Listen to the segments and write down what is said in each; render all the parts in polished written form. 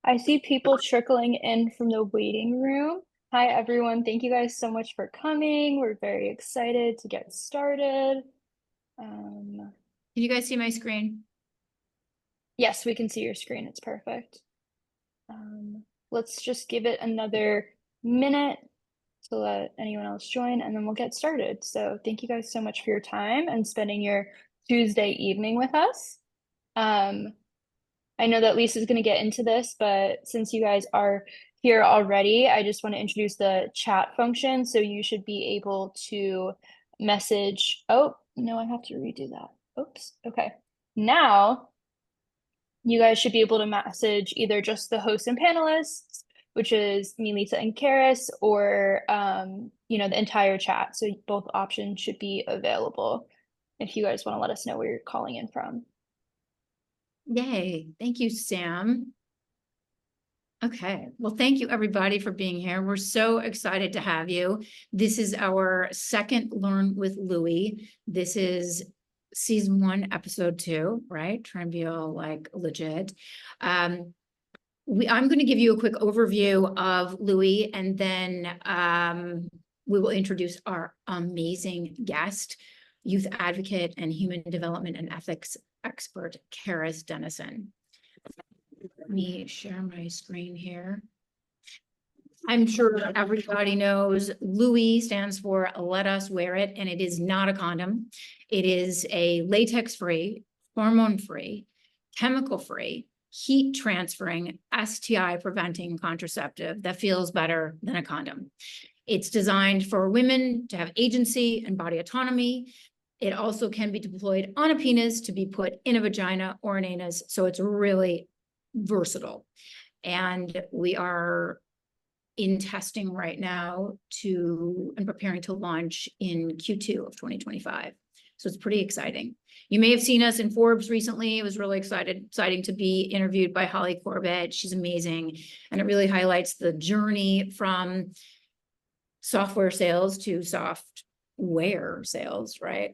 I see people trickling in from the waiting room. Hi, everyone. Thank you guys so much for coming. We're very excited to get started. Um, Can you guys see my screen? yes, we can see your screen. It's perfect. Let's just give it another minute to let anyone else join, and then we'll get started. So thank you guys so much for your time and spending your Tuesday evening with us. Um, I know that Lisa's going to get into this, but since you guys are here already, I just want to introduce the chat function. So you should be able to message. Oh, no, I have to redo that. Oops. Okay. Now you guys should be able to message either just the hosts and panelists, which is me, Lisa, and Charis, or the entire chat. So both options should be available if you guys want to let us know where you're calling in from. Yay. Thank you, Sam. Okay. Well, thank you everybody for being here. We're so excited to have you. This is our second Learn with LUWI. This is season 1, episode 2, right? Trying to be all like legit. I'm going to give you a quick overview of LUWI, and then we will introduce our amazing guest, youth advocate and human development and ethics expert, Charis Denison. Let me share my screen here. I'm sure everybody knows LUWI stands for Let Us Wear It, and it is not a condom. It is a latex-free, hormone-free, chemical-free, heat-transferring, STI-preventing contraceptive that feels better than a condom. It's designed for women to have agency and body autonomy. It also can be deployed on a penis to be put in a vagina or an anus, so it's really versatile. And we are in testing right now and preparing to launch in Q2 of 2025. So it's pretty exciting. You may have seen us in Forbes recently. It was really exciting to be interviewed by Holly Corbett. She's amazing. And it really highlights the journey from software sales to software sales, right?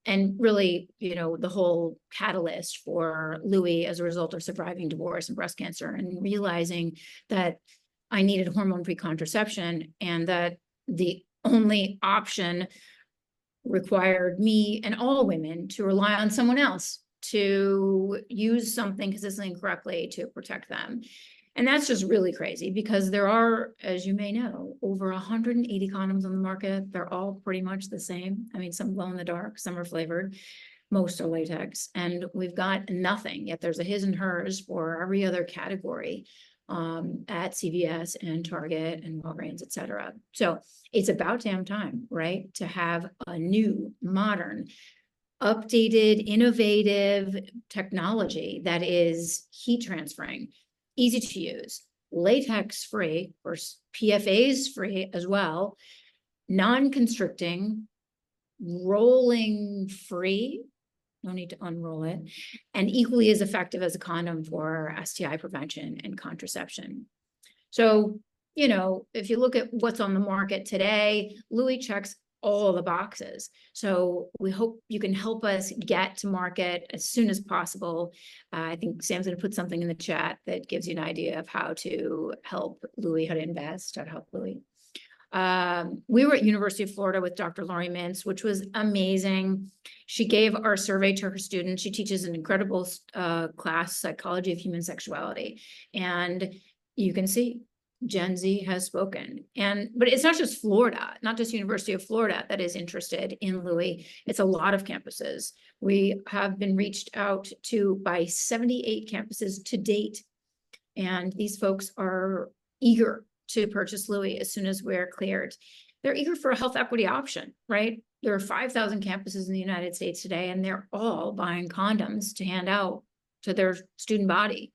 And really, the whole catalyst for LUWI as a result of surviving divorce and breast cancer, and realizing that I needed hormone-free contraception, and that the only option required me and all women to rely on someone else to use something consistently and correctly to protect them. And that's just really crazy, because there are, as you may know, over 180 condoms on the market. They're all pretty much the same. I mean, some glow in the dark, some are flavored, most are latex, and we've got nothing. Yet there's a his and hers for every other category at CVS and Target and Walgreens, et cetera. So it's about damn time, right, to have a new, modern, updated, innovative technology that is heat transferring, easy to use, latex free, or PFAs free as well, non-constricting, rolling free, no need to unroll it, and equally as effective as a condom for STI prevention and contraception. So, if you look at what's on the market today, LUWI checks all the boxes. So we hope you can help us get to market as soon as possible. I think Sam's going to put something in the chat that gives you an idea of how to help LUWI, how to invest, how to help LUWI. We were at University of Florida with Dr. Lori Mintz, which was amazing. She gave our survey to her students. She teaches an incredible class, Psychology of Human Sexuality. And you can see Gen Z has spoken. But it's not just Florida, not just University of Florida that is interested in LUWI. It's a lot of campuses. We have been reached out to by 78 campuses to date. And these folks are eager to purchase LUWI as soon as we're cleared. They're eager for a health equity option, right? There are 5,000 campuses in the United States today, and they're all buying condoms to hand out to their student body.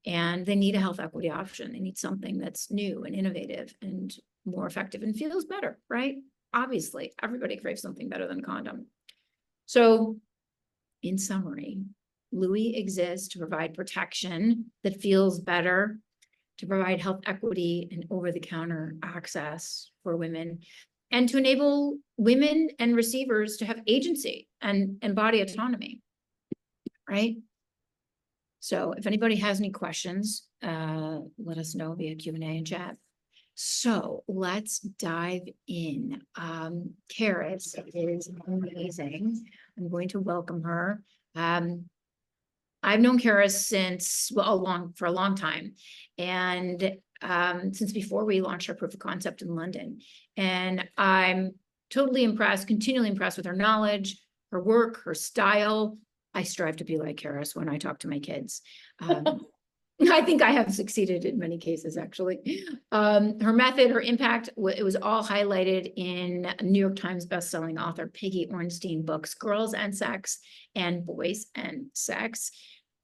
And they need a health equity option. They need something that's new and innovative and more effective and feels better, right? Obviously, everybody craves something better than a condom. So, in summary, LUWI exists to provide protection that feels better, to provide health equity and over-the-counter access for women, and to enable women and receivers to have agency and body autonomy, right? So if anybody has any questions, let us know via Q&A and chat. So let's dive in. Charis is amazing. I'm going to welcome her. I've known Charis since, well, for a long time. And since before we launched our proof of concept in London. And I'm totally impressed, continually impressed with her knowledge, her work, her style. I strive to be like Charis when I talk to my kids. I think I have succeeded in many cases, actually. Her method, her impact, it was all highlighted in New York Times bestselling author Peggy Orenstein books, Girls and Sex and Boys and Sex.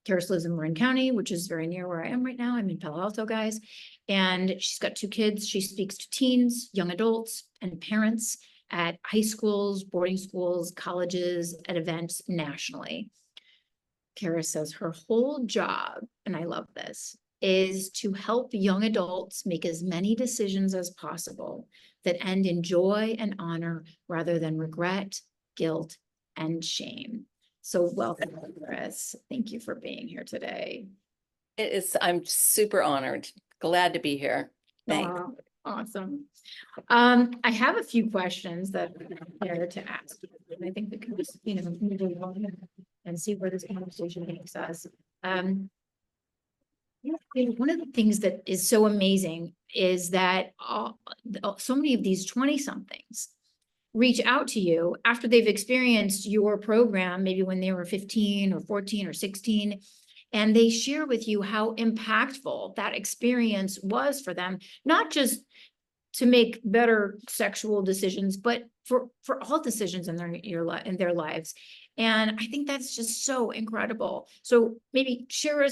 Charis lives in Marin County, which is very near where I am right now. I'm in Palo Alto, guys. And she's got 2 kids. She speaks to teens, young adults, and parents at high schools, boarding schools, colleges, at events nationally. Charis says her whole job, and I love this, is to help young adults make as many decisions as possible that end in joy and honor rather than regret, guilt, and shame. So welcome, Charis. Thank you for being here today. I'm super honored. Glad to be here. Thanks. Oh, awesome. I have a few questions that I'm here to ask you, and I think we can just, move along and see where this conversation takes us. One of the things that is so amazing is that so many of these 20-somethings reach out to you after they've experienced your program, maybe when they were 15 or 14 or 16, and they share with you how impactful that experience was for them, not just to make better sexual decisions, but for all decisions in their lives. And I think that's just so incredible. So maybe share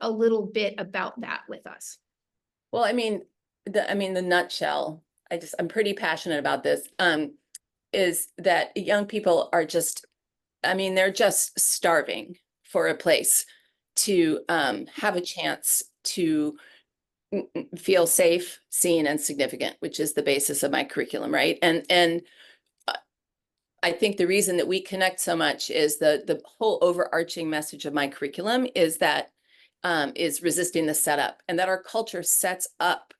a little bit about that with us. Well, the nutshell, I'm pretty passionate about this, is that young people are just, they're just starving for a place to have a chance to feel safe, seen, and significant, which is the basis of my curriculum, right? And I think the reason that we connect so much is the whole overarching message of my curriculum is that is resisting the setup, and that our culture sets up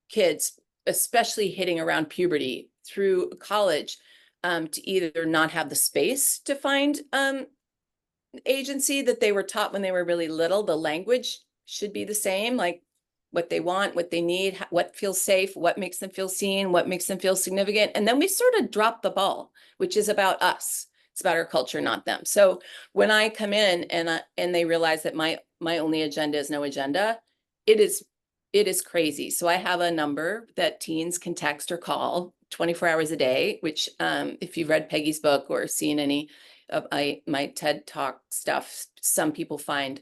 kids, especially hitting around puberty through college, to either not have the space to find agency that they were taught when they were really little. The language should be the same, like what they want, what they need, what feels safe, what makes them feel seen, what makes them feel significant. And then we sort of drop the ball, which is about us. It's about our culture, not them. So when I come in and they realize that my only agenda is no agenda, it is crazy. So I have a number that teens can text or call 24 hours a day, which if you've read Peggy's book or seen any of my TED Talk stuff, some people find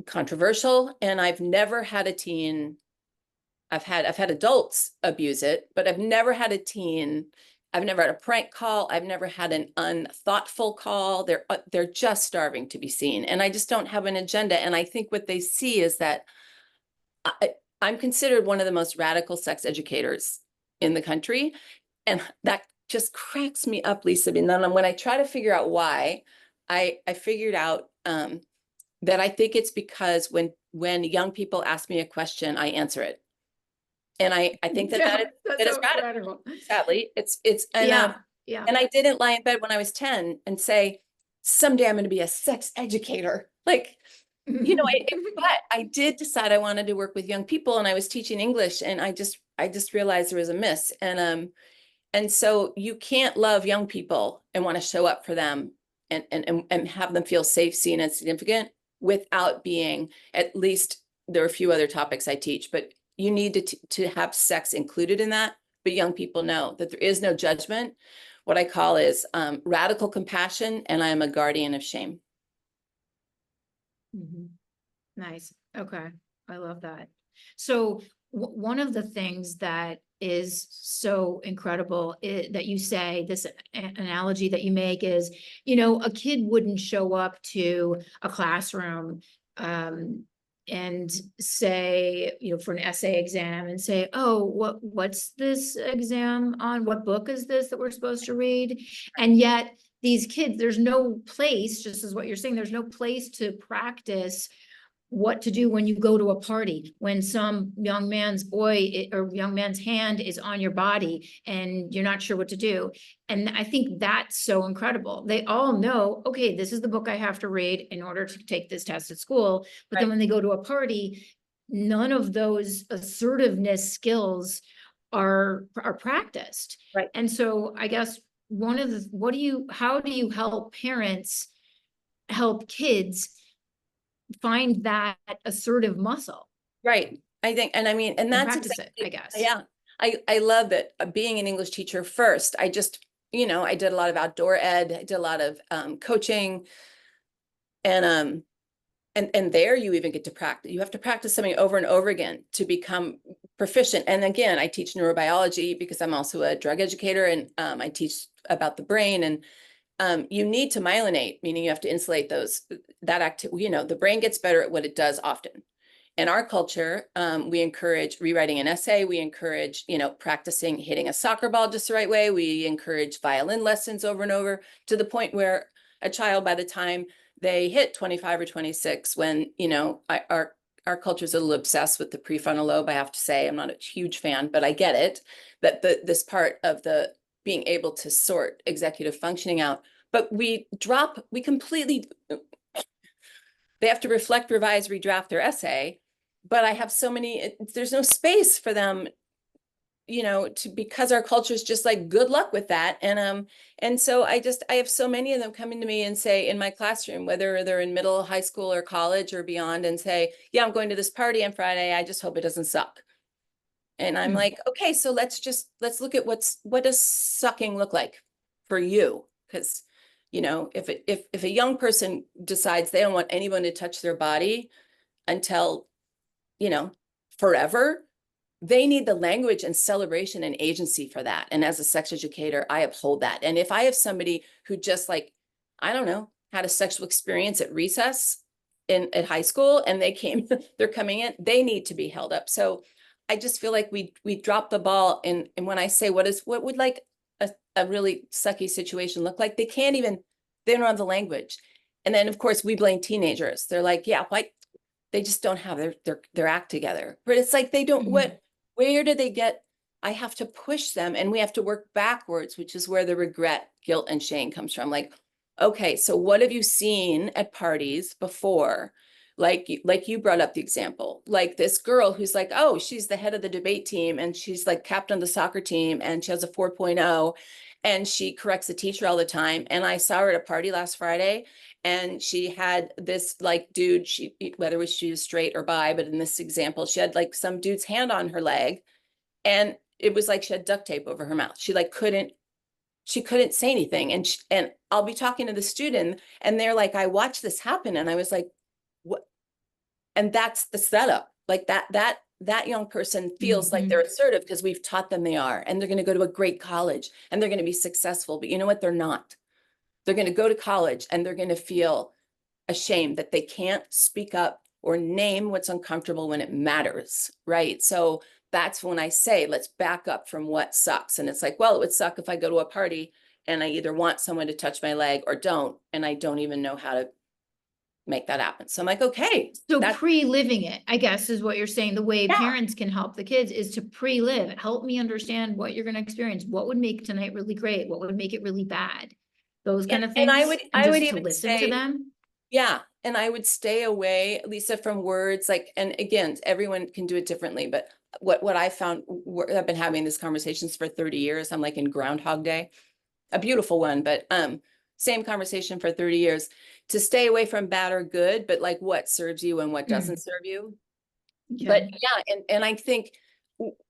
controversial. And I've never had a teen, I've had adults abuse it, but I've never had a teen, I've never had a prank call, I've never had an unthoughtful call. They're just starving to be seen, and I just don't have an agenda. And I think what they see is that I'm considered one of the most radical sex educators in the country, and that just cracks me up, Lisa. And then when I try to figure out why, I figured out that I think it's because when young people ask me a question, I answer it. And I think that is radical. Sadly, it's and I didn't lie in bed when I was 10 and say, someday I'm going to be a sex educator. Like, but I did decide I wanted to work with young people, and I was teaching English, and I just realized there was a miss. And so you can't love young people and want to show up for them and have them feel safe, seen, and significant without being, at least there are a few other topics I teach, but you need to have sex included in that. But young people know that there is no judgment. What I call is radical compassion, and I am a guardian of shame. Mm-hmm. Nice. Okay. I love that. So one of the things that is so incredible that you say, this analogy that you make is, a kid wouldn't show up to a classroom and say, for an essay exam and say, oh, what's this exam on? What book is this that we're supposed to read? And yet these kids, there's no place, just as what you're saying, there's no place to practice what to do when you go to a party, when some young man's or young man's hand is on your body and you're not sure what to do. And I think that's so incredible. They all know, okay, this is the book I have to read in order to take this test at school. But then when they go to a party, none of those assertiveness skills are practiced. Right. And so I guess how do you help parents help kids find that assertive muscle? Right. I think, and I mean, and And that's practice exactly, it, I guess. yeah. I love that being an English teacher first, I just, I did a lot of outdoor ed, I did a lot of coaching, and there you even get to practice. You have to practice something over and over again to become proficient. And again, I teach neurobiology because I'm also a drug educator, and I teach about the brain, and you need to myelinate, meaning you have to insulate that activity. The brain gets better at what it does often. In our culture, we encourage rewriting an essay. We encourage, practicing hitting a soccer ball just the right way. We encourage violin lessons over and over, to the point where a child, by the time they hit 25 or 26, when, our culture is a little obsessed with the prefrontal lobe, I have to say. I'm not a huge fan, but I get it, that this part of the being able to sort executive functioning out, but we completely, they have to reflect, revise, redraft their essay. But I have so many, there's no space for them, because our culture is just like, good luck with that. And so I have so many of them coming to me and say, in my classroom, whether they're in middle, high school, or college or beyond, and say, yeah, I'm going to this party on Friday. I just hope it doesn't suck. And I'm like, okay, so let's look at what does sucking look like for you? Because, if a young person decides they don't want anyone to touch their body until, forever, they need the language and celebration and agency for that. And as a sex educator, I uphold that. And if I have somebody who just, like, I don't know, had a sexual experience at recess at high school, and they're coming in, they need to be held up. So I just feel like we dropped the ball. And when I say, what would like a really sucky situation look like, they don't have the language. And then of course we blame teenagers. They're like, yeah, they just don't have their act together. But it's like, they don't, where do they get? I have to push them, and we have to work backwards, which is where the regret, guilt, and shame comes from. Like, okay, so what have you seen at parties before? Like you brought up the example, like this girl who's like, oh, she's the head of the debate team, and she's like captain of the soccer team, and she has a 4.0, and she corrects the teacher all the time. And I saw her at a party last Friday, and she had this like dude, whether she was straight or bi, but in this example, she had like some dude's hand on her leg, and it was like she had duct tape over her mouth. She couldn't say anything. And I'll be talking to the student, and they're like, I watched this happen. And I was like, what? And that's the setup. Like that young person feels like they're assertive because we've taught them they are, and they're going to go to a great college, and they're going to be successful. But you know what? They're not. They're going to go to college, and they're going to feel ashamed that they can't speak up or name what's uncomfortable when it matters. Right. So that's when I say, let's back up from what sucks. And it's like, well, it would suck if I go to a party and I either want someone to touch my leg or don't, and I don't even know how to make that happen. So I'm like, okay. So pre-living it, I guess, is what you're saying. The way parents can help the kids is to pre-live. Help me understand what you're going to experience. What would make tonight really great? What would make it really bad? Those kind of things. And I would even listen to them. Yeah. And I would stay away, Lisa, from words like, and again, everyone can do it differently, but what I found, I've been having these conversations for 30 years. I'm like in Groundhog Day, a beautiful one, but same conversation for 30 years, to stay away from bad or good, but like what serves you and what doesn't serve you. Okay. But yeah, and I think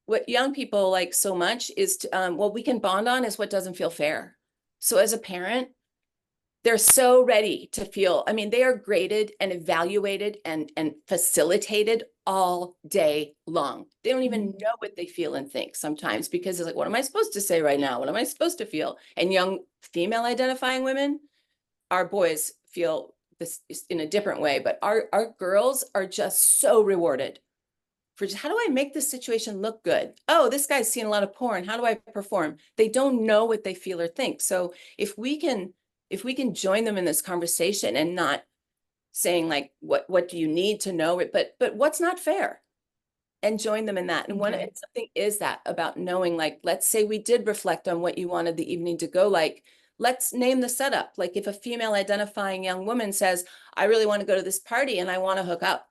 what young people like so much is what we can bond on is what doesn't feel fair. So as a parent, they're so ready to feel, I mean, they are graded and evaluated and facilitated all day long. They don't even know what they feel and think sometimes, because it's like, what am I supposed to say right now? What am I supposed to feel? And young female identifying women, our boys feel this in a different way, but our girls are just so rewarded for just, how do I make this situation look good? Oh, this guy's seen a lot of porn. How do I perform? They don't know what they feel or think. So if we can if we can join them in this conversation and not saying like, what do you need to know, but what's not fair, and join them in that. And Okay. something is that about knowing, like, let's say we did reflect on what you wanted the evening to go like. Let's name the setup. Like if a female identifying young woman says, I really want to go to this party and I want to hook up.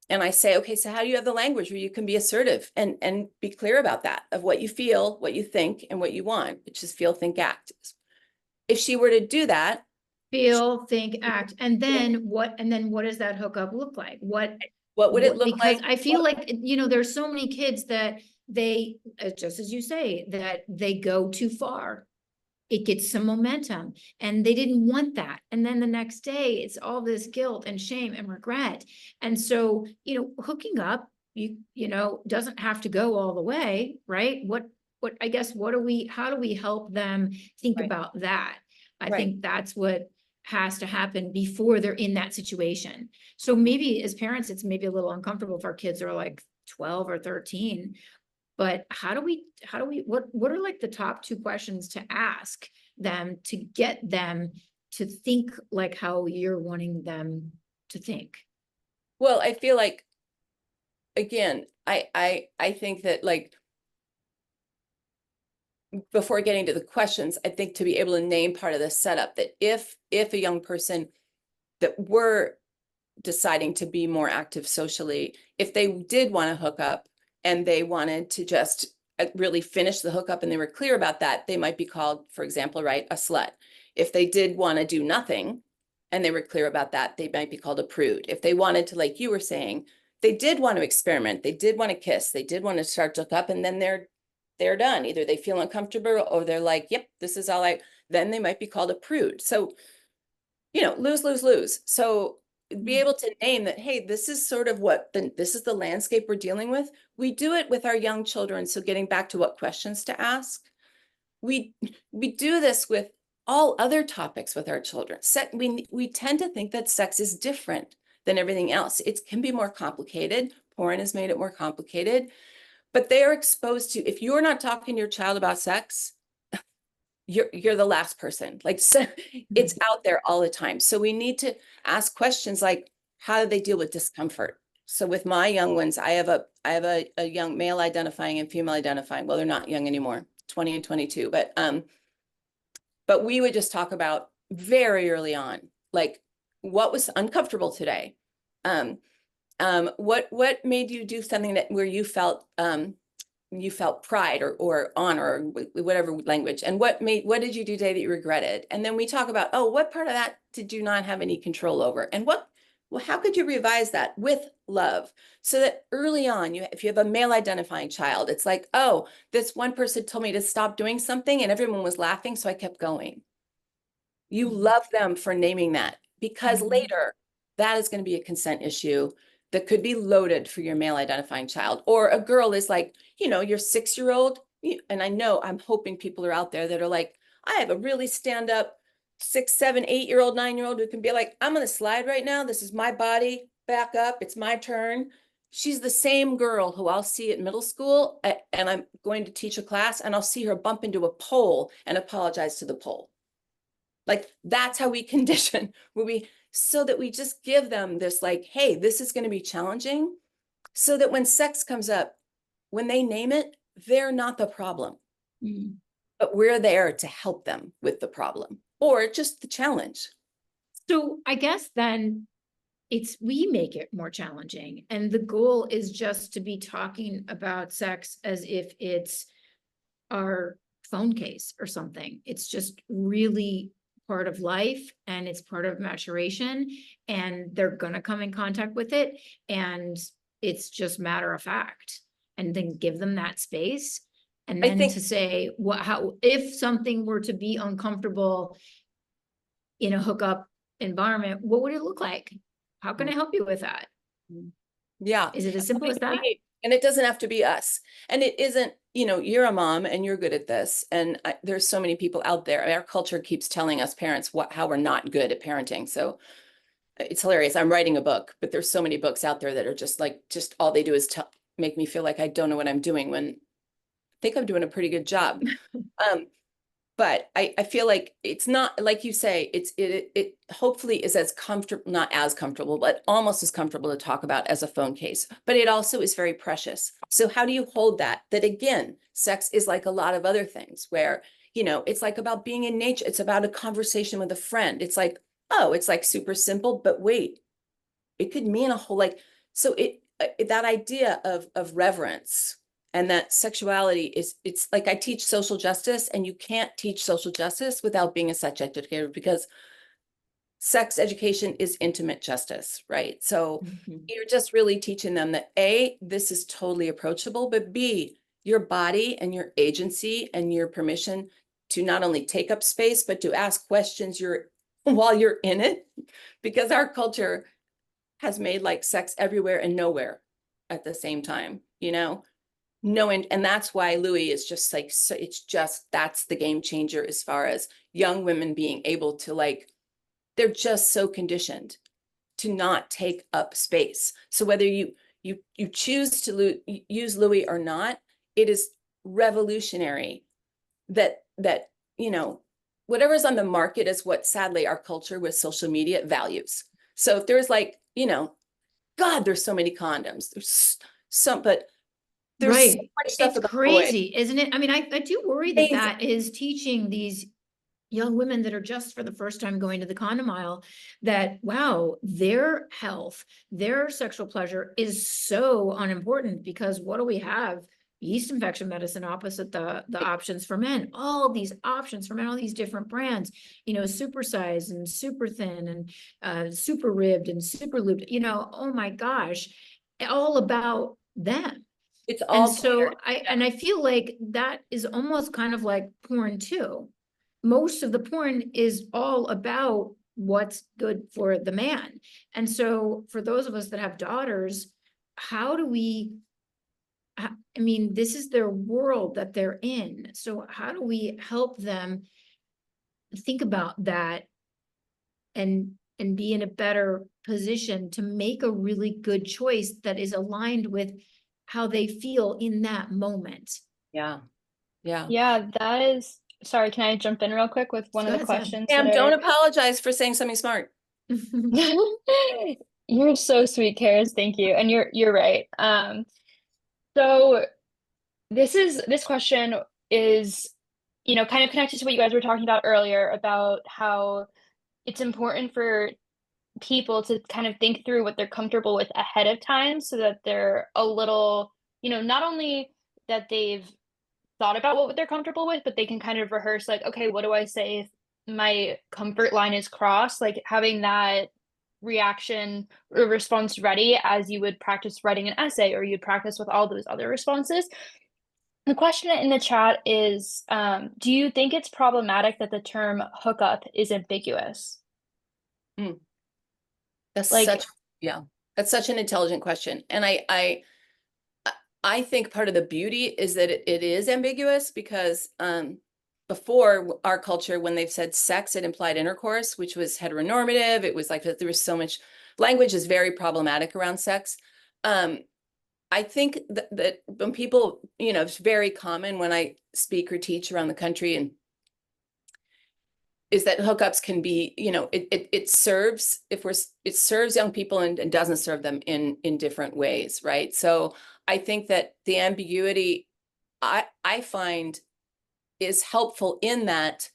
And I say, okay, so how do you have the language where you can be assertive and be clear about that, of what you feel, what you think, and what you want, which is feel, think, act. If she were to do that, Feel, think, act, and then what does that hookup look like? What would it look because like? I feel like, there's so many kids that they, just as you say, that they go too far. It gets some momentum and they didn't want that. And then the next day it's all this guilt and shame and regret. And so, hooking up, doesn't have to go all the way, right? I guess, how do we help them think Right. about that? I Right. think that's what has to happen before they're in that situation. So maybe as parents, it's maybe a little uncomfortable if our kids are like 12 or 13, but what are like the top 2 questions to ask them to get them to think like how you're wanting them to think? Well, I feel like, again, I think that, like, before getting to the questions, I think to be able to name part of the setup, that if a young person that were deciding to be more active socially, if they did want to hook up and they wanted to just really finish the hookup and they were clear about that, they might be called, for example, right, a slut. If they did want to do nothing and they were clear about that, they might be called a prude. If they wanted to, like you were saying, they did want to experiment, they did want to kiss, they did want to start to hook up, and then they're done. Either they feel uncomfortable or they're like, yep, this is all then they might be called a prude. So, lose, lose, lose. So be able to name that, hey, this is sort of this is the landscape we're dealing with. We do it with our young children. So getting back to what questions to ask, we do this with all other topics with our children. We tend to think that sex is different than everything else. It can be more complicated. Porn has made it more complicated, but they are exposed to, if you're not talking to your child about sex, you're the last person. Like, so it's out there all the time. So we need to ask questions like, how do they deal with discomfort? So with my young ones, I have a young male identifying and female identifying. Well, they're not young anymore, 20 and 22, but we would just talk about very early on, like, what was uncomfortable today? What made you do something where you felt pride or honor, or whatever language, and what did you do today that you regretted? And then we talk about, oh, what part of that did you not have any control over, and how could you revise that with love, so that early on, if you have a male identifying child, it's like, oh, this one person told me to stop doing something and everyone was laughing, so I kept going. You love them for naming that, because later that is going to be a consent issue that could be loaded for your male identifying child. Or a girl is like, your 6-year-old, and I'm hoping people are out there that are like, I have a really stand up 6, 7, 8-year-old, 9-year-old who can be like, I'm going to slide right now. This is my body, back up. It's my turn. She's the same girl who I'll see at middle school, and I'm going to teach a class, and I'll see her bump into a pole and apologize to the pole. Like, that's how we condition, so that we just give them this, like, hey, this is going to be challenging, so that when sex comes up, when they name it, they're not the problem, but we're there to help them with the problem or just the challenge. So I guess then we make it more challenging, and the goal is just to be talking about sex as if it's our phone case or something. It's just really part of life, and it's part of maturation, and they're gonna come in contact with it, and it's just matter of fact. And then give them that space, and then to say if something were to be uncomfortable in a hookup environment, what would it look like? How can I help you with that? Yeah. Is it as simple as that? And it doesn't have to be us. And it isn't, you're a mom and you're good at this. And there's so many people out there. Our culture keeps telling us parents how we're not good at parenting. So it's hilarious. I'm writing a book, but there's so many books out there that are just all they do is make me feel like I don't know what I'm doing, when I think I'm doing a pretty good job. But I feel like it's not, like you say, it hopefully is as comfortable, not as comfortable, but almost as comfortable to talk about as a phone case. But it also is very precious. So how do you hold that? That again, sex is like a lot of other things where, you know, it's like about being in nature. It's about a conversation with a friend. It's like, oh, it's like super simple, but wait, it could mean a whole like, so that idea of reverence and that sexuality is, it's like I teach social justice, and you can't teach social justice without being a sex educator, because sex education is intimate justice, right? So you're just really teaching them that A, this is totally approachable, but B, your body and your agency and your permission to not only take up space, but to ask questions while you're in it, because our culture has made like sex everywhere and nowhere at the same time, you know? No, and that's why LUWI is just like, so it's just, that's the game changer as far as young women being able to like, they're just so conditioned to not take up space. So whether you choose to use LUWI or not, it is revolutionary that, you know, whatever's on the market is what sadly our culture with social media values. So if there's like, you know, God, there's so many condoms. There's some, but there's so Right. much stuff It's about boys. crazy, isn't it? I mean, I do worry that Amazing. that is teaching these young women that are just for the first time going to the condom aisle that, wow, their health, their sexual pleasure is so unimportant, because what do we have? Yeast infection medicine opposite the options for men, all these options for men, all these different brands, you know, super size and super thin and super ribbed and super lubed, you know, oh my gosh, all about them. It's And all so catered. I feel like that is almost kind of like porn too. Most of the porn is all about what's good for the man. And so for those of us that have daughters, how do we, I mean, this is their world that they're in. So how do we help them think about that and be in a better position to make a really good choice that is aligned with how they feel in that moment? Yeah. Yeah. Yeah, that is, sorry, can I jump in real quick with one Go of the ahead, Sam. questions that Sam, don't are apologize for saying something smart. You're so sweet, Karis. Thank you. And you're right. So this question is, you know, kind of connected to what you guys were talking about earlier about how it's important for people to kind of think through what they're comfortable with ahead of time so that they're a little, you know, not only that they've thought about what they're comfortable with, but they can kind of rehearse like, okay, what do I say if my comfort line is crossed? Like having that reaction or response ready as you would practice writing an essay or you'd practice with all those other responses. The question in the chat is, do you think it's problematic that the term hookup is ambiguous? Mm, that's Like, such, yeah, that's such an intelligent question. And I think part of the beauty is that it is ambiguous, because before our culture, when they've said sex, it implied intercourse, which was heteronormative. It was like that there was so much language is very problematic around sex. I think that when people, you know, it's very common when I speak or teach around the country, and is that hookups can be, you know, it serves, it serves young people and doesn't serve them in different ways, right? So I think that the ambiguity I find is helpful in that.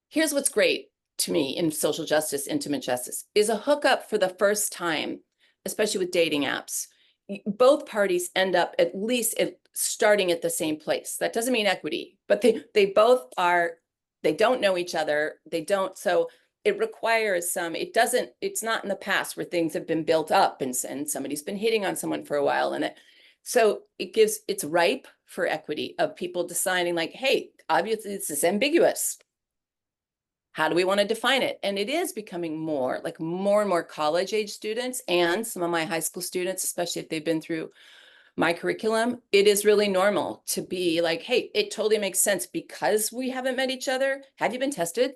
Here's what's great to me in social justice, intimate justice, is a hookup for the first time, especially with dating apps. Both parties end up at least starting at the same place. That doesn't mean equity, but they both are, they don't know each other. They don't, so it requires it's not in the past where things have been built up and somebody's been hitting on someone for a while, and so it's ripe for equity of people deciding like, hey, obviously this is ambiguous. How do we want to define it? And it is becoming more and more college age students and some of my high school students, especially if they've been through my curriculum, it is really normal to be like, hey, it totally makes sense because we haven't met each other. Have you been tested?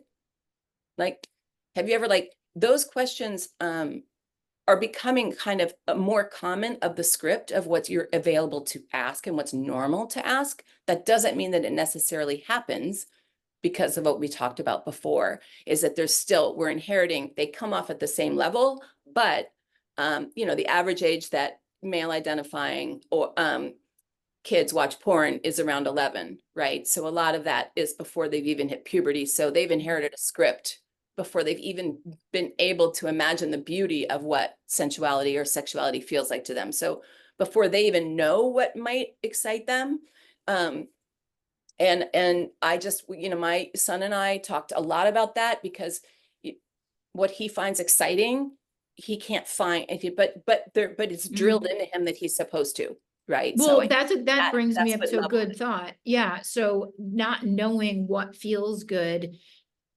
Like, have you ever those questions are becoming kind of a more common of the script of what you're available to ask and what's normal to ask. That doesn't mean that it necessarily happens, because of what we talked about before, is that there's still, we're inheriting, they come off at the same level, but you know, the average age that male identifying or kids watch porn is around 11, right? So a lot of that is before they've even hit puberty. So they've inherited a script before they've even been able to imagine the beauty of what sensuality or sexuality feels like to them. So before they even know what might excite them. And I just, you know, my son and I talked a lot about that, because what he finds exciting, he can't find, but it's drilled into him that he's supposed to, right? Well, So that brings me up what to a level good thought. Yeah. So not knowing what feels good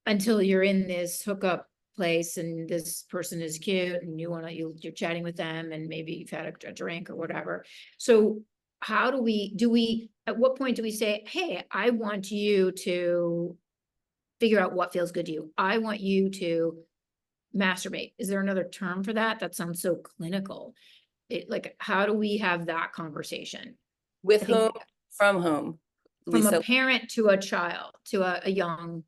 until you're in this hookup place and this person is cute and you're chatting with them and maybe you've had a drink or whatever. So how do we, at what point do we say, hey, I want you to figure out what feels good to you. I want you to masturbate. Is there another term for that? That sounds so clinical. Like, how do we have that conversation? with I think whom, from whom, from a Lisa? parent to a child, to a young.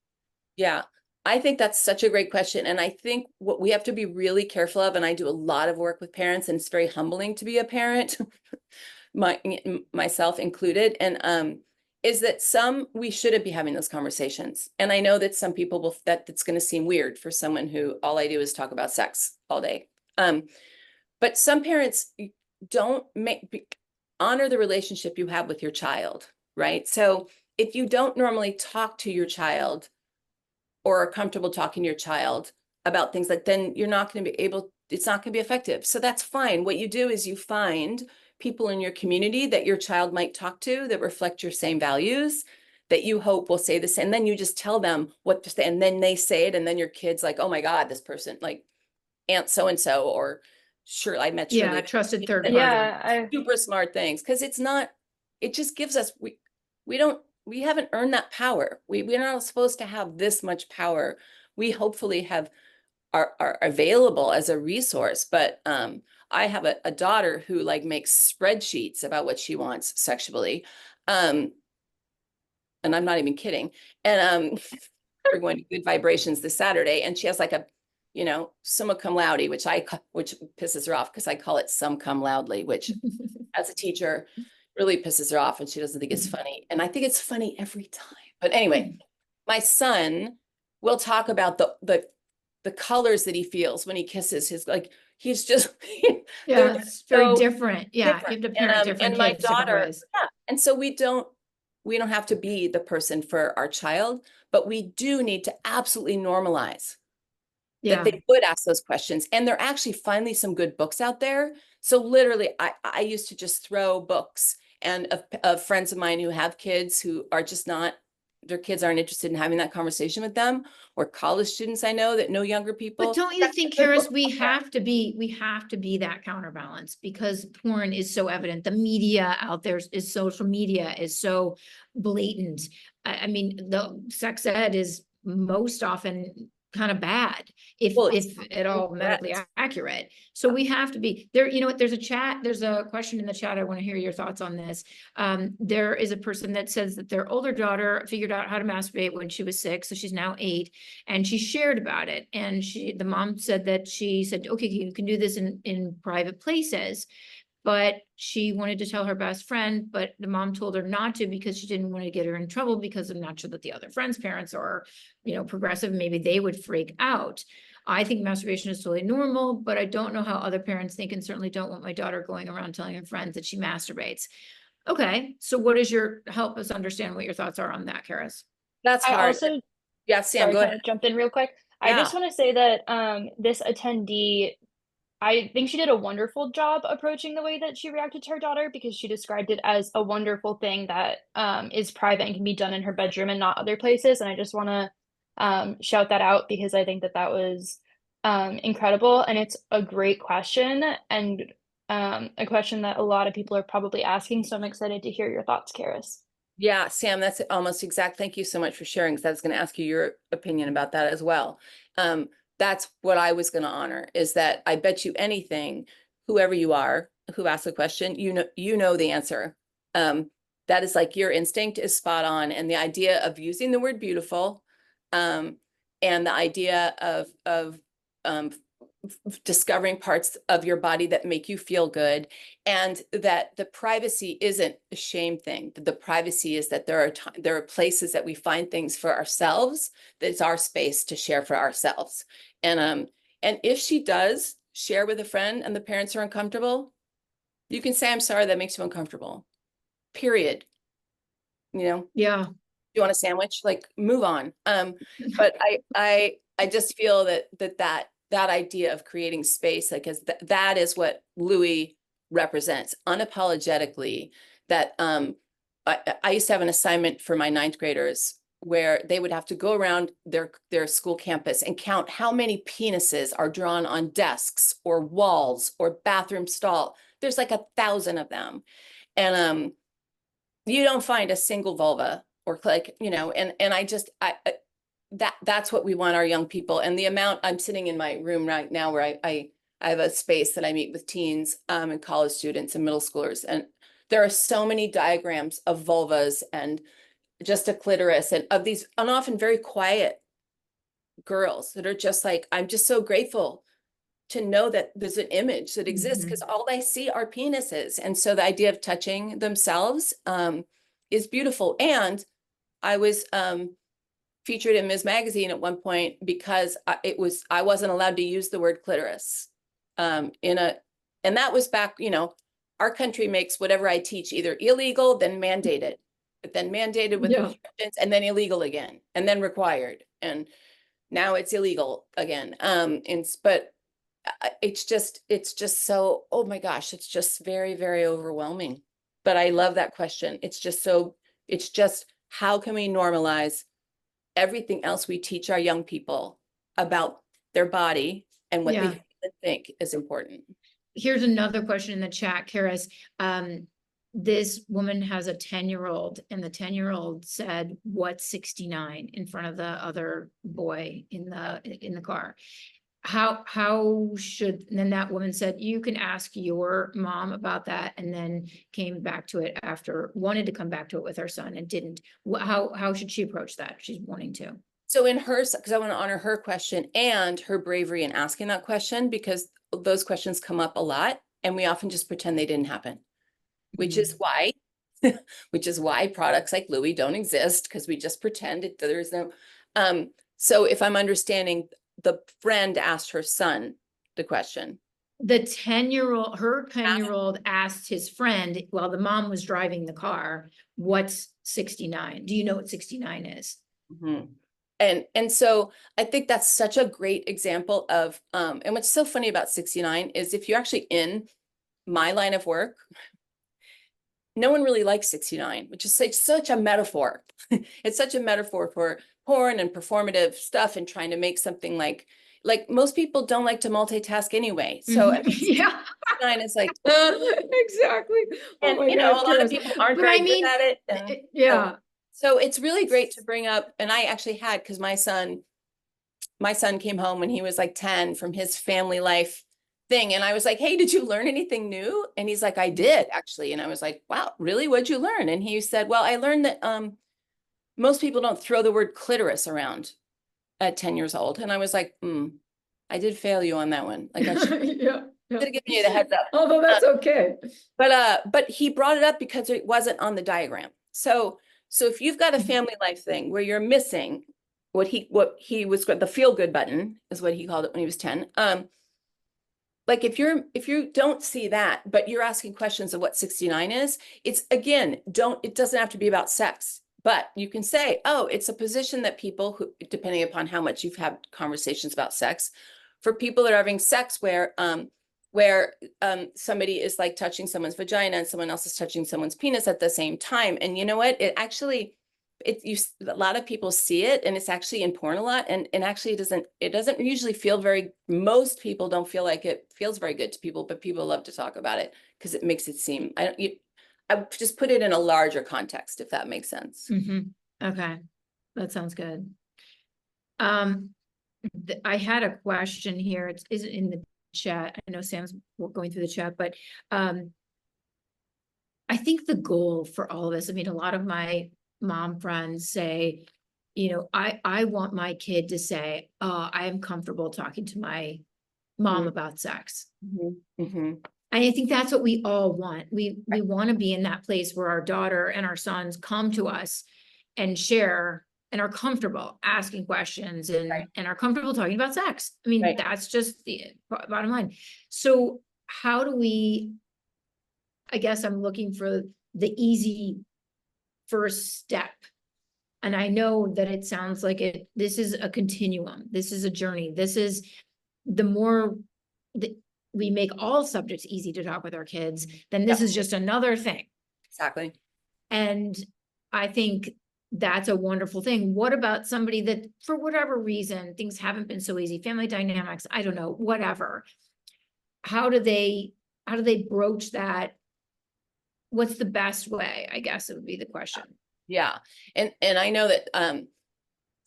Yeah, I think that's such a great question. And I think what we have to be really careful of, and I do a lot of work with parents, and it's very humbling to be a parent, myself included, and is that we shouldn't be having those conversations. And I know that some people will, that's going to seem weird for someone who all I do is talk about sex all day. But some parents don't honor the relationship you have with your child, right? So if you don't normally talk to your child or are comfortable talking to your child about things, like, then you're not going to be able, it's not going to be effective. So that's fine. What you do is you find people in your community that your child might talk to that reflect your same values, that you hope will say the same. And then you just tell them what to say, and then they say it. And then your kid's like, oh my God, this person, like Aunt so-and-so, or sure, I met Shirley. Yeah, trusted third party. Yeah, Super smart things. Cause it's not, it just gives us, we haven't earned that power. We're not supposed to have this much power. We hopefully are available as a resource, but I have a daughter who like makes spreadsheets about what she wants sexually. And I'm not even kidding. And we're going to Good Vibrations this Saturday, and she has like a, you know, summa cum laude, which pisses her off because I call it some cum loudly, which as a teacher really pisses her off, and she doesn't think it's funny. And I think it's funny every time. But anyway, my son will talk about the colors that he feels when he kisses his, like, he's just Yeah, they're it's very so different. Yeah, you have to parent different and my kids different daughter, ways. yeah. And so we don't have to be the person for our child, but we do need to absolutely normalize that Yeah, they would ask those questions. And there are actually finally some good books out there. So literally, I used to just throw books, and of friends of mine who have kids who are just not, their kids aren't interested in having that conversation with them, or college students I know that know younger people. but don't you think, Charis, we have to be that counterbalance, because porn is so evident. The media out there is social media is so blatant. I mean, the sex ed is most often kind of bad, Well, if at all medically accurate. So we have to be there. You know what? There's a question in the chat. I want to hear your thoughts on this. There is a person that says that their older daughter figured out how to masturbate when she was 6, so she's now 8, and she shared about it. And the mom said that she said, okay, you can do this in private places. But she wanted to tell her best friend, but the mom told her not to, because she didn't want to get her in trouble, because I'm not sure that the other friend's parents are, progressive. Maybe they would freak out. I think masturbation is totally normal, but I don't know how other parents think, and certainly don't want my daughter going around telling her friends that she masturbates. Okay, so help us understand what your thoughts are on that, Charis? That's I hard. also, Yeah, Sam, sorry, go can ahead. I jump in real quick? I Yeah. just want to say that this attendee, I think she did a wonderful job approaching the way that she reacted to her daughter, because she described it as a wonderful thing that is private and can be done in her bedroom and not other places. And I just want to shout that out, because I think that that was incredible, and it's a great question, and a question that a lot of people are probably asking. So I'm excited to hear your thoughts, Charis. Yeah, Sam, that's almost exact. Thank you so much for sharing, because I was going to ask you your opinion about that as well. That's what I was going to honor, is that I bet you anything, whoever you are who asks a question, you know the answer. that is like your instinct is spot on. And the idea of using the word beautiful, and the idea of discovering parts of your body that make you feel good, and that the privacy isn't a shame thing. The privacy is that there are places that we find things for ourselves, that it's our space to share for ourselves. And if she does share with a friend and the parents are uncomfortable, you can say, I'm sorry, that makes you uncomfortable, period. Yeah. You want a sandwich, like move on. But I just feel that idea of creating space, like, that is what LUWI represents unapologetically. That I used to have an assignment for my 9th graders where they would have to go around their school campus and count how many penises are drawn on desks or walls or bathroom stall. There's like 1,000 of them. And you don't find a single vulva or like, and that's what we want our young people. And the amount, I'm sitting in my room right now where I have a space that I meet with teens and college students and middle schoolers. And there are so many diagrams of vulvas and just a clitoris and of these, and often very quiet girls that are just like, I'm just so grateful to know that there's an image that exists, because all I see are penises. And so the idea of touching themselves is beautiful. And I was featured in Ms. Magazine at one point because I wasn't allowed to use the word clitoris and that was back, our country makes whatever I teach either illegal, then mandated, but then mandated with restrictions, and then illegal again, and then required. And now it's illegal again. But it's just so, oh my gosh, it's just very, very overwhelming. But I love that question. It's just how can we normalize everything else we teach our young people about their body and what they think is important? Here's another question in the chat, Charis. This woman has a 10-year-old, and the 10-year-old said, "What's 69?" in front of the other boy in the car. How should, and then that woman said, "You can ask your mom about that," and then came back to it wanted to come back to it with her son and didn't. How should she approach that? She's wanting to. So because I want to honor her question and her bravery in asking that question, because those questions come up a lot and we often just pretend they didn't happen, which is why products like LUWI don't exist, because we just pretend there is no. So if I'm understanding, the friend asked her son the question. Her 10-year-old asked his friend while the mom was driving the car, "What's 69? Do you know what 69 is?" And so I think that's such a great example of, and what's so funny about 69 is if you're actually in my line of work, no one really likes 69, which is such a metaphor. It's such a metaphor for porn and performative stuff and trying to make something like most people don't like to multitask anyway. So I mean, 69 is like exactly. And a lot of people aren't very good at it. And, so it's really great to bring up. And I actually had, because my son came home when he was like 10 from his family life thing. And I was like, "Hey, did you learn anything new?" And he's like, "I did actually." And I was like, "Wow, really? What'd you learn?" And he said, "Well, I learned that most people don't throw the word clitoris around at 10 years old." And I was like, I did fail you on that one. Like I should have given you the heads up. Although that's okay. But he brought it up because it wasn't on the diagram. So if you've got a family life thing where you're missing what he was, the feel good button is what he called it when he was 10. Like if you don't see that, but you're asking questions of what 69 is, it's again, it doesn't have to be about sex, but you can say, oh, it's a position that people who, depending upon how much you've had conversations about sex, for people that are having sex where somebody is like touching someone's vagina and someone else is touching someone's penis at the same time. And you know what? A lot of people see it, and it's actually in porn a lot. And actually it doesn't usually most people don't feel like it feels very good to people, but people love to talk about it because it makes it seem, I just put it in a larger context, if that makes sense. Okay. That sounds good. I had a question here. It isn't in the chat. I know Sam's going through the chat, but I think the goal for all of us, I mean, a lot of my mom friends say, you know, I want my kid to say, I am comfortable talking to my mom about sex. And I think that's what we all want. We want to be in that place where our daughter and our sons come to us and share and are comfortable asking questions and are comfortable talking about sex. I mean, that's just the bottom line. So how do we, I guess I'm looking for the easy first step. And I know that it sounds like this is a continuum. This is a journey. This is the more that we make all subjects easy to talk with our kids, then this is just another thing. Exactly. And I think that's a wonderful thing. What about somebody that, for whatever reason, things haven't been so easy, family dynamics, I don't know, whatever. How do they broach that? What's the best way? I guess it would be the question. Yeah. And I know that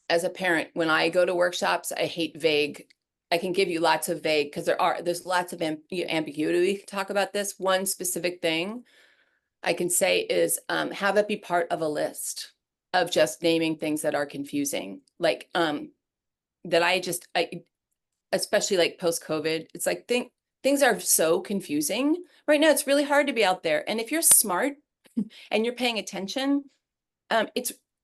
as a parent, when I go to workshops, I hate vague. I can give you lots of vague because there's lots of ambiguity. We can talk about this. One specific thing I can say is have it be part of a list of just naming things that are confusing. Like that I especially like post-COVID, it's like things are so confusing right now. It's really hard to be out there. And if you're smart and you're paying attention,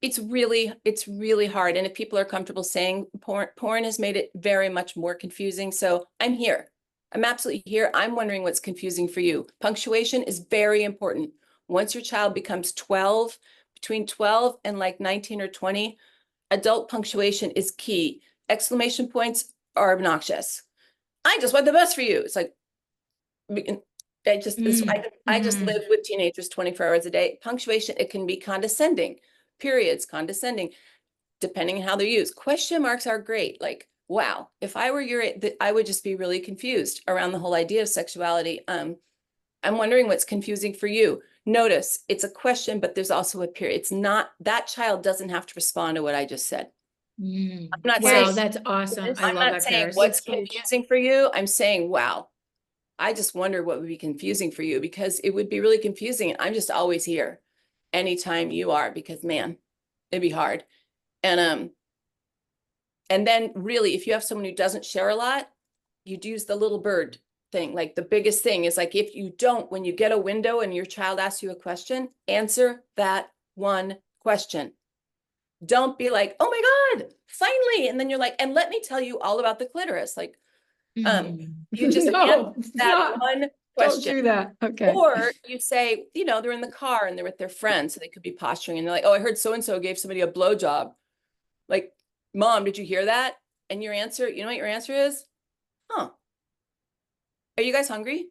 it's really hard. And if people are comfortable saying porn has made it very much more confusing. So I'm here. I'm absolutely here. I'm wondering what's confusing for you. Punctuation is very important. Once your child becomes 12, between 12 and like 19 or 20, adult punctuation is key. Exclamation points are obnoxious. I just want the best for you. It's like, I just live with teenagers 24 hours a day. Punctuation, it can be condescending. Periods, condescending, depending on how they're used. Question marks are great. Like, wow, if I were I would just be really confused around the whole idea of sexuality. I'm wondering what's confusing for you. Notice it's a question, but there's also a period. It's not, that child doesn't have to respond to what I just said. I'm not saying that's awesome. I I'm love not that, saying Charis. what's confusing for you. I'm saying, wow, I just wonder what would be confusing for you, because it would be really confusing. I'm just always here anytime you are, because man, it'd be hard. And then really, if you have someone who doesn't share a lot, you'd use the little bird thing. Like the biggest thing is like, if you don't, when you get a window and your child asks you a question, answer that one question. Don't be like, oh my God, finally. And then you're like, and let me tell you all about the clitoris. Like, you just answer that one question. Don't do that. Okay. Or you say, they're in the car and they're with their friends, so they could be posturing and they're like, oh, I heard so-and-so gave somebody a blowjob. Like, Mom, did you hear that? And your answer, you know what your answer is? Huh. Are you guys hungry?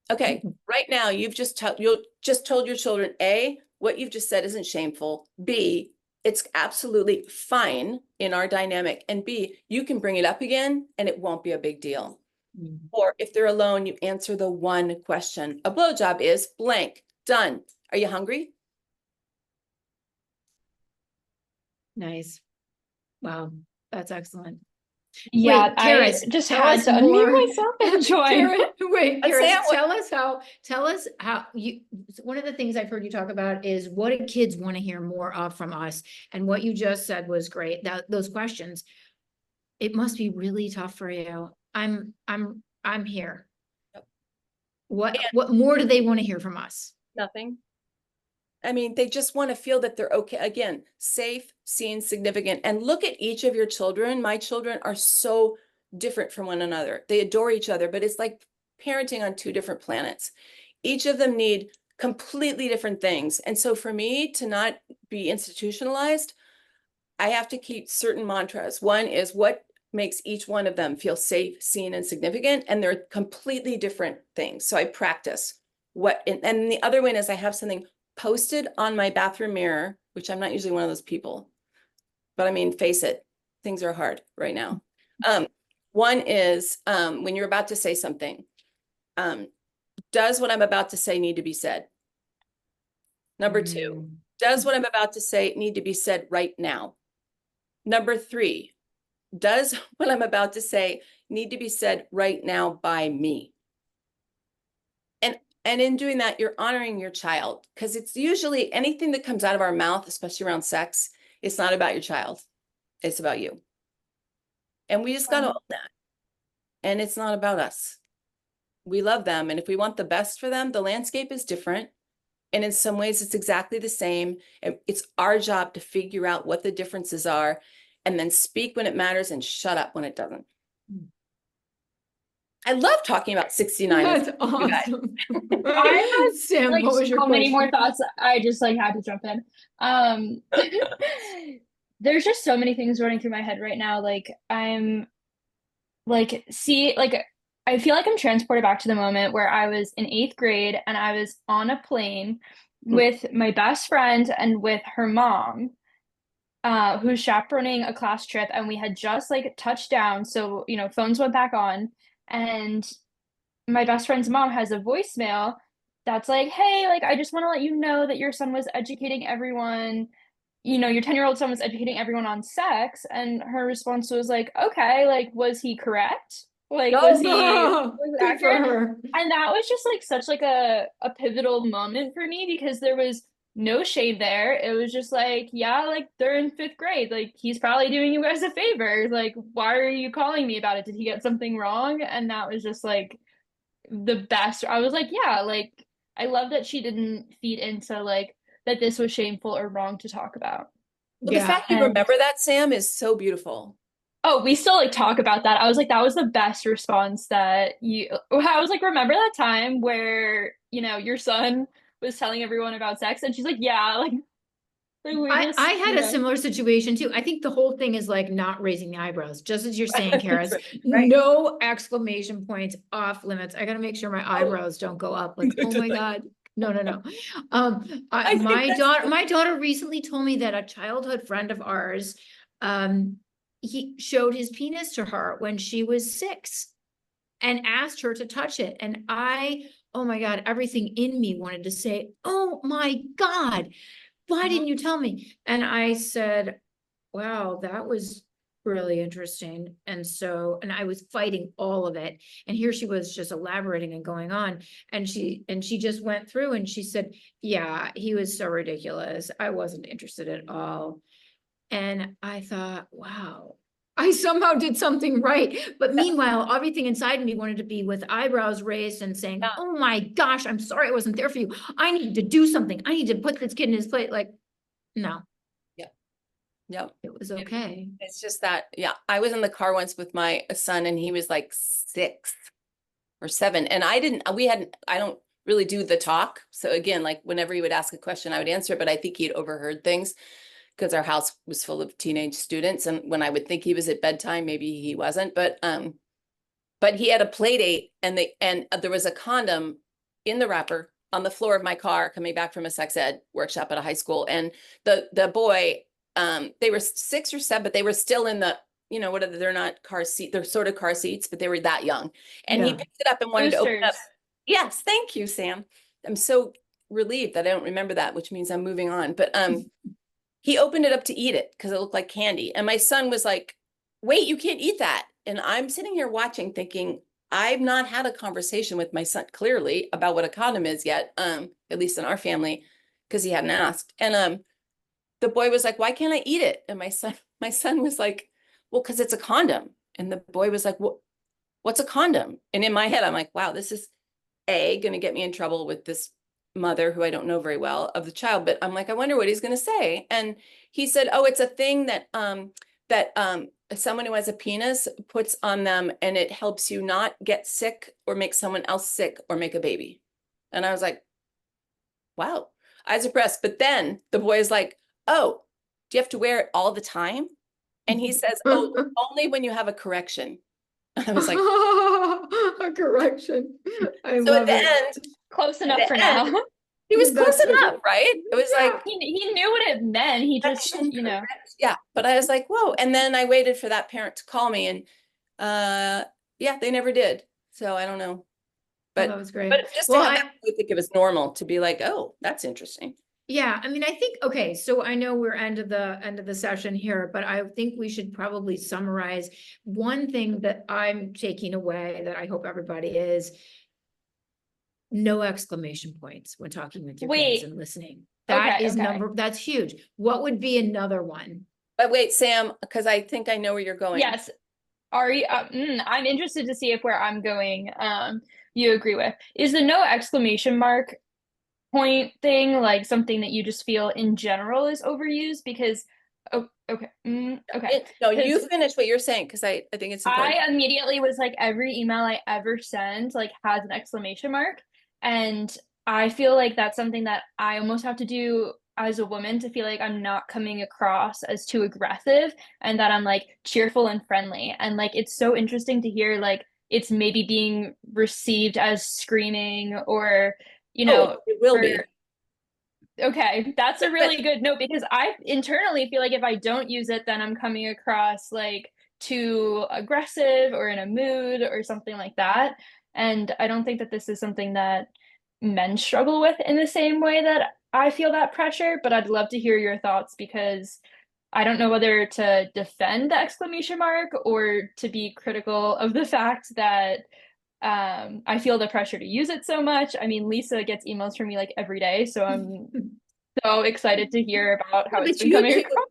Okay, right now you've just told your children, A, what you've just said isn't shameful. B, it's absolutely fine in our dynamic. And B, you can bring it up again and it won't be a big deal. Or if they're alone, you answer the one question. A blowjob is blank. Done. Are you hungry? Nice. Wow, that's excellent. Yeah, Wait, Charis, I just tell had us to more. unmute myself and join. Charis, tell us how you, one of the things I've heard you talk about is what do kids want to hear more of from us? And what you just said was great. Those questions, it must be really tough for you. I'm here. What more do they want to hear from us? Nothing. I mean, they just want to feel that they're okay. Again, safe, seen, significant. And look at each of your children. My children are so different from one another. They adore each other, but it's like parenting on two different planets. Each of them need completely different things. And so for me to not be institutionalized, I have to keep certain mantras. One is what makes each one of them feel safe, seen, and significant. And they're completely different things. So I practice and the other one is I have something posted on my bathroom mirror, which I'm not usually one of those people, but I mean, face it, things are hard right now. One is when you're about to say something, does what I'm about to say need to be said? Number two, does what I'm about to say need to be said right now? Number three, does what I'm about to say need to be said right now by me? And in doing that, you're honoring your child, because it's usually anything that comes out of our mouth, especially around sex, it's not about your child. It's about you. And we just got to own that. And it's not about us. We love them. And if we want the best for them, the landscape is different. And in some ways, it's exactly the same. And it's our job to figure out what the differences are and then speak when it matters and shut up when it doesn't. I love talking about 69. That's awesome. I have Sam, like what was your so many more question? thoughts. I just like had to jump in. There's just so many things running through my head right now. Like I'm like I feel like I'm transported back to the moment where I was in 8th grade and I was on a plane with my best friend and with her mom, who's chaperoning a class trip, and we had just like touched down, so phones went back on, and my best friend's mom has a voicemail that's like, hey, like I just want to let you know that your son was educating everyone, your 10-year-old son was educating everyone on sex. And her response was like, okay, like was he correct? Like was it Good for accurate? her. And that was just like such like a pivotal moment for me, because there was no shade there. It was just like, yeah, like they're in 5th grade. Like he's probably doing you guys a favor. Like, why are you calling me about it? Did he get something wrong? And that was just like the best. I was like, yeah, like I love that she didn't feed into like that this was shameful or wrong to talk about. Well, the Yeah. fact you And remember that, Sam, is so beautiful. oh, we still like talk about that. I was like, that was the best response that you. I was like, remember that time where your son was telling everyone about sex, and she's like, yeah, like we just I had a similar situation too. I think the whole thing is like not raising the eyebrows, just as you're saying, Charis. Right. No exclamation points, off limits. I gotta make sure my eyebrows don't go up. Like, oh my God. No, no, no. I think My daughter recently told me that a childhood friend of ours, he showed his penis to her when she was 6 and asked her to touch it. And oh my God, everything in me wanted to say, oh my God, why didn't you tell me? And I said, wow, that was really interesting. And I was fighting all of it. And here she was just elaborating and going on. And she just went through and she said, yeah, he was so ridiculous. I wasn't interested at all. And I thought, wow, I somehow did something right. But meanwhile, everything inside me wanted to be with eyebrows raised and saying, Yeah. oh my gosh, I'm sorry I wasn't there for you. I need to do something. I need to put this kid in his place. Like, no. Yep. It was okay. It's just that, yeah, I was in the car once with my son and he was like 6 or 7. And I don't really do the talk. So again, like whenever he would ask a question, I would answer it, but I think he'd overheard things because our house was full of teenage students. And when I would think he was at bedtime, maybe he wasn't, but he had a play date and there was a condom in the wrapper on the floor of my car coming back from a sex ed workshop at a high school. And the boy, they were 6 or 7, but they were still in the, they're not car seat, they're sort of car seats, but they were that young. And he picked it up and wanted to open it up. Yes, thank you, Sam. I'm so relieved that I don't remember that, which means I'm moving on. But he opened it up to eat it because it looked like candy. And my son was like, wait, you can't eat that. And I'm sitting here watching thinking, I've not had a conversation with my son clearly about what a condom is yet, at least in our family, because he hadn't asked. And the boy was like, why can't I eat it? And my son was like, well, because it's a condom. And the boy was like, what's a condom? And in my head, I'm like, wow, this is going to get me in trouble with this mother who I don't know very well of the child. But I'm like, I wonder what he's going to say. And he said, oh, it's a thing that someone who has a penis puts on them and it helps you not get sick or make someone else sick or make a baby. And I was like, wow, I was impressed. But then the boy is like, oh, do you have to wear it all the time? And he says, oh, only when you have a correction. I was like, a correction. I so love at the it. end, close enough for now. he was close That's so enough, good. right? It was Yeah, like, he knew what it meant. He just, yeah. But I was like, whoa. And then I waited for that parent to call me and yeah, they never did. So I don't know. But that was great. But just to have that, I think it was normal to be like, oh, that's interesting. Yeah, I mean, I think, okay, so I know we're end of the session here, but I think we should probably summarize one thing that I'm taking away that I hope everybody is. no exclamation points when talking with your kids Wait, and listening. That is okay. that's huge. What would be another one? But wait, Sam, because I think I know where you're going. Yes. Are you, I'm interested to see if where I'm going, you agree with. Is the no exclamation mark point thing like something that you just feel in general is overused? Because, oh, okay, okay. No, you Because finish what you're saying, because I think it's important. I immediately was like, every email I ever send like has an exclamation mark. And I feel like that's something that I almost have to do as a woman to feel like I'm not coming across as too aggressive and that I'm like cheerful and friendly. And like it's so interesting to hear like it's maybe being received as screaming or, you Oh, know, it will be. for okay, that's a But really good note because I internally feel like if I don't use it, then I'm coming across like too aggressive or in a mood or something like that. And I don't think that this is something that men struggle with in the same way that I feel that pressure, but I'd love to hear your thoughts because I don't know whether to defend the exclamation mark or to be critical of the fact that I feel the pressure to use it so much. I mean, Lisa gets emails from me like every day, so I'm so excited to hear about how yeah, it's but been you coming too. across.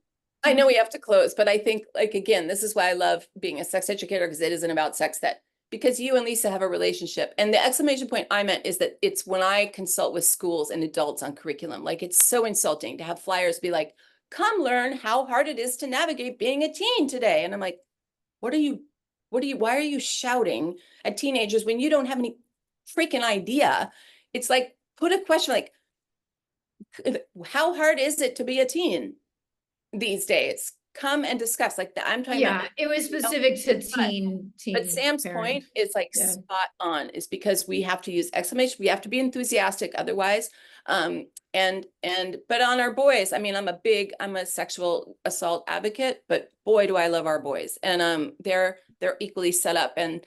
I know we have to close, but I think, like, again, this is why I love being a sex educator, because it isn't about sex, that because you and Lisa have a relationship. And the exclamation point I meant is that it's when I consult with schools and adults on curriculum, like it's so insulting to have flyers be like, come learn how hard it is to navigate being a teen today. And I'm like, why are you shouting at teenagers when you don't have any freaking idea? It's like, put a question like, how hard is it to be a teen these days? Come and discuss. Like I'm talking about. Yeah, it was specific to teen But Sam's parent. point is like Yeah. spot on, is because we have to use exclamation, we have to be enthusiastic otherwise. But on our boys, I mean, I'm a sexual assault advocate, but boy, do I love our boys. And they're equally set up, and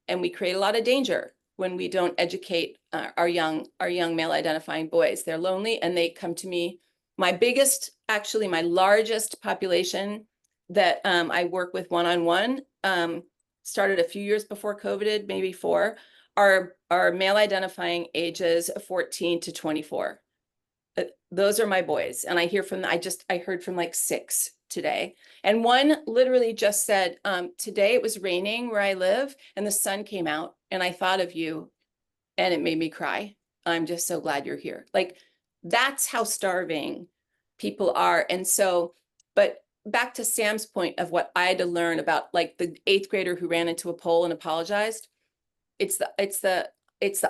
we create a lot of danger when we don't educate our young male identifying boys. They're lonely and they come to me. Actually my largest population that I work with one-on-one, started a few years before COVID, maybe 4, are male identifying ages 14 to 24. Those are my boys. And I heard from like 6 today. And one literally just said, today it was raining where I live and the sun came out and I thought of you and it made me cry. I'm just so glad you're here. Like, that's how starving people are. And so, but back to Sam's point of what I had to learn about, like the 8th grader who ran into a pole and apologized. It's the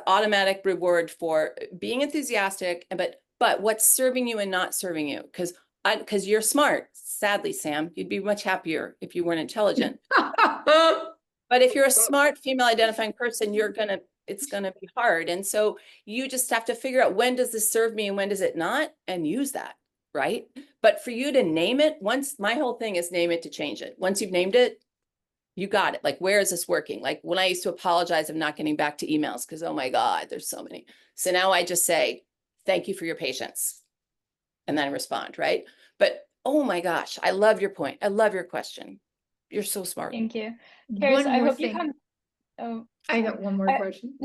automatic reward for being enthusiastic, but what's serving you and not serving you. Because you're smart. Sadly, Sam, you'd be much happier if you weren't intelligent. But if you're a smart female identifying person, it's gonna be hard. And so you just have to figure out, when does this serve me and when does it not, and use that, right? But for you to name it, my whole thing is name it to change it. Once you've named it, you got it. Like, where is this working? Like when I used to apologize of not getting back to emails because, oh my God, there's so many. So now I just say, thank you for your patience, and then respond, right? But oh my gosh, I love your point. I love your question. You're so smart. Thank you. Charis, One I more hope you thing. come. Oh, I got one more question.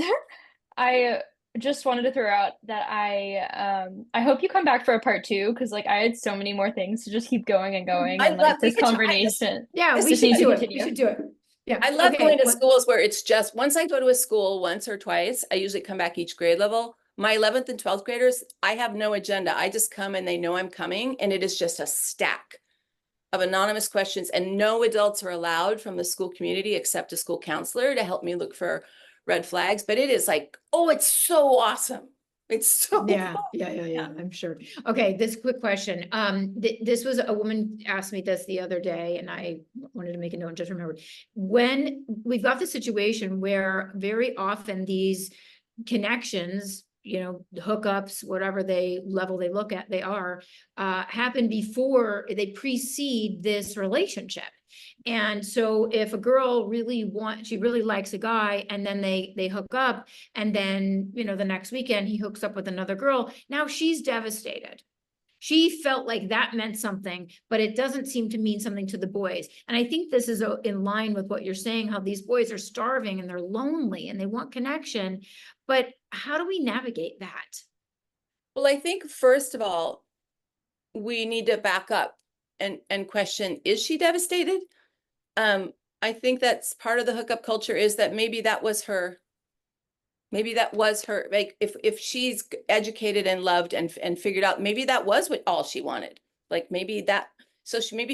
I just wanted to throw out that I hope you come back for a part 2 because like I had so many more things to just keep going and going and like this conversation. Yeah, we just should needs to do it. We continue. should do it. Yeah. I love Okay, going to what- schools where it's just, once I go to a school once or twice, I usually come back each grade level. My 11th and 12th graders, I have no agenda. I just come and they know I'm coming, and it is just a stack of anonymous questions, and no adults are allowed from the school community except a school counselor to help me look for red flags. But it is like, oh, it's so awesome. It's so Yeah, fun. yeah, I'm sure. Okay, this quick question. This was a woman asked me this the other day, and I wanted to make a note and just remember. When we've got the situation where very often these connections, the hookups, whatever level they look at, happen before they precede this relationship. And so if a girl she really likes a guy, and then they hook up, and then, the next weekend he hooks up with another girl, now she's devastated. She felt like that meant something, but it doesn't seem to mean something to the boys. And I think this is in line with what you're saying, how these boys are starving and they're lonely and they want connection. But how do we navigate that? Well, I think first of all, we need to back up and question, is she devastated? I think that's part of the hookup culture, is that maybe that was her, like, if she's educated and loved and figured out, maybe that was what all she wanted. Like maybe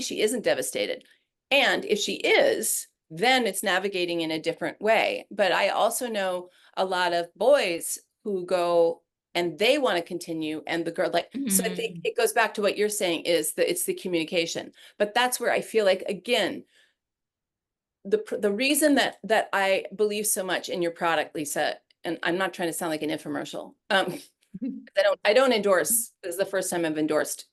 she isn't devastated. And if she is, then it's navigating in a different way. But I also know a lot of boys who go and they want to continue, and the girl, like, so I think it goes back to what you're saying, is that it's the communication. But that's where I feel like, again, the reason that I believe so much in your product, Lisa, and I'm not trying to sound like an infomercial. I don't endorse. This is the first time I've endorsed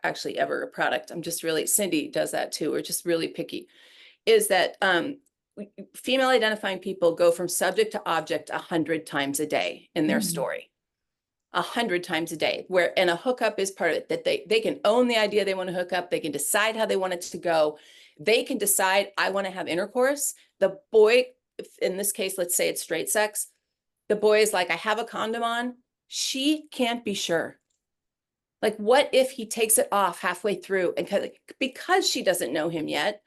actually ever a product. I'm just really, Cindy does that too. We're just really picky. Is that female identifying people go from subject to object 100 times a day in their story. 100 times a day, and a hookup is part of it, that they can own the idea they want to hook up. They can decide how they want it to go. They can decide, I want to have intercourse. The boy, in this case, let's say it's straight sex. The boy is like, I have a condom on. She can't be sure. Like, what if he takes it off halfway through? And because she doesn't know him yet,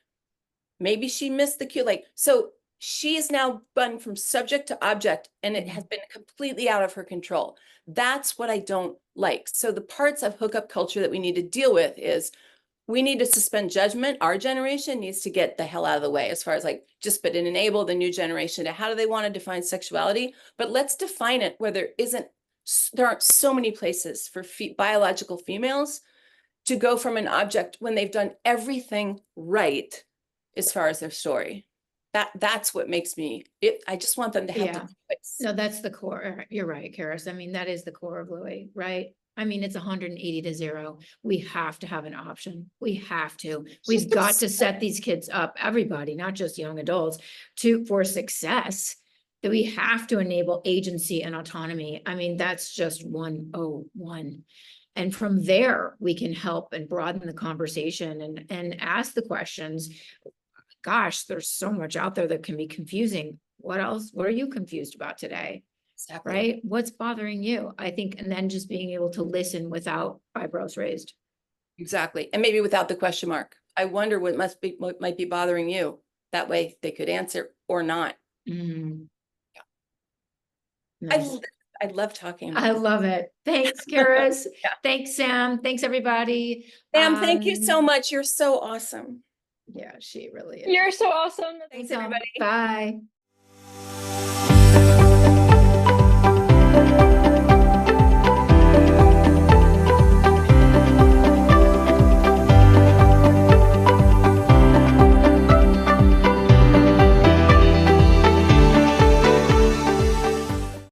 maybe she missed the cue. Like, so she is now run from subject to object, and it has been completely out of her control. That's what I don't like. So the parts of hookup culture that we need to deal with is, we need to suspend judgment. Our generation needs to get the hell out of the way, as far as like, but enable the new generation to, how do they want to define sexuality? But let's define it where there aren't so many places for biological females to go from an object when they've done everything right as far as their story. That's what makes me, I just want them to have the choice. No, that's the core. You're right, Charis. I mean, that is the core of LUWI, right? I mean, it's 180 to 0. We have to have an option. We have to. We've got to set these kids up, everybody, not just young adults, for success. That we have to enable agency and autonomy. I mean, that's just 101. And from there, we can help and broaden the conversation and ask the questions. Gosh, there's so much out there that can be confusing. What else? What are you confused about today? Exactly. Right? What's bothering you? I think, and then just being able to listen without eyebrows raised. Exactly. And maybe without the question mark. I wonder what might be bothering you. That way they could answer or not. Mm. Yeah. Nice. I love talking about I this. love it. Thanks, Charis. Thanks, Sam. Thanks, everybody. Sam, thank you so much. You're so awesome. Yeah, she really is. You're so awesome. Thanks, everybody. Bye.